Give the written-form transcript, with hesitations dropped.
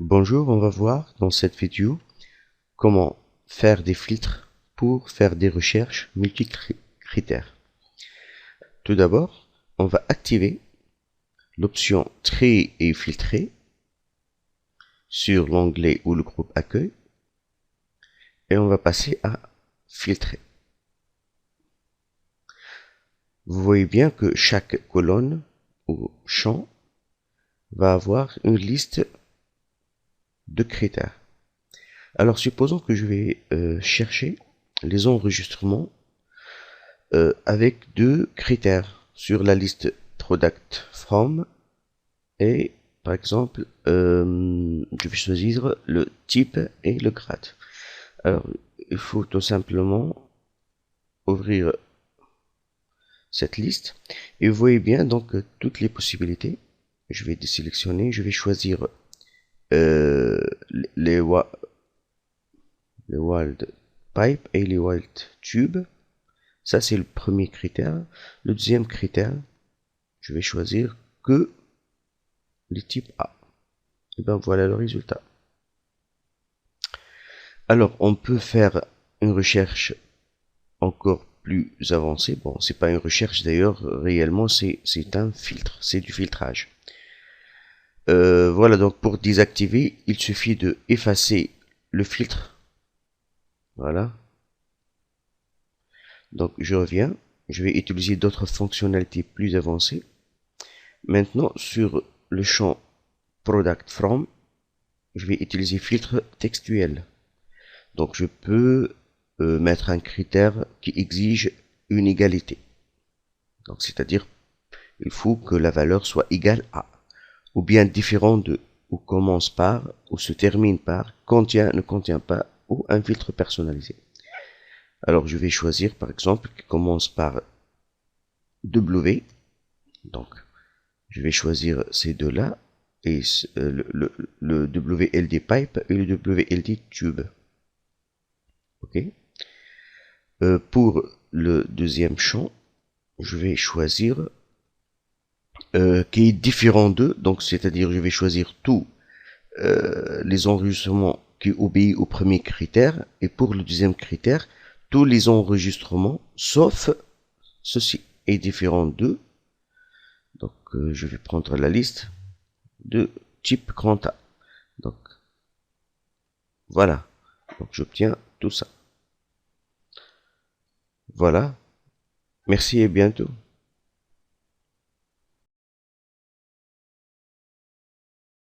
Bonjour, on va voir dans cette vidéo comment faire des filtres pour faire des recherches multi-critères. Tout d'abord, on va activer l'option Trier et filtrer sur l'onglet ou le groupe Accueil et on va passer à Filtrer. Vous voyez bien que chaque colonne ou champ va avoir une liste de critères. Alors supposons que je vais chercher les enregistrements avec deux critères sur la liste product from et par exemple je vais choisir le type et le grade. Alors il faut tout simplement ouvrir cette liste et vous voyez bien donc toutes les possibilités. Je vais désélectionner, je vais choisir les wild pipe et les wild tube. Ça, c'est le premier critère. Le deuxième critère, je vais choisir que les types A. Et ben voilà le résultat. Alors, on peut faire une recherche encore plus avancée. Bon, c'est pas une recherche d'ailleurs, réellement, c'est un filtre, c'est du filtrage. Voilà, donc pour désactiver, il suffit de effacer le filtre. Voilà. Donc, je reviens. Je vais utiliser d'autres fonctionnalités plus avancées. Maintenant, sur le champ Product From, je vais utiliser filtre textuel. Donc, je peux mettre un critère qui exige une égalité. Donc, c'est-à-dire, il faut que la valeur soit égale à, ou bien différent de, ou commence par, ou se termine par, contient, ne contient pas, ou un filtre personnalisé. Alors, je vais choisir, par exemple, qui commence par W. Donc, je vais choisir ces deux-là, et le WLD pipe et le WLD tube. Ok. Pour le deuxième champ, je vais choisir qui est différent d'eux, donc c'est-à-dire je vais choisir tous les enregistrements qui obéissent au premier critère, et pour le deuxième critère, tous les enregistrements sauf ceci est différent d'eux. Donc je vais prendre la liste de type grand A. Donc voilà, donc j'obtiens tout ça. Voilà, merci et bientôt.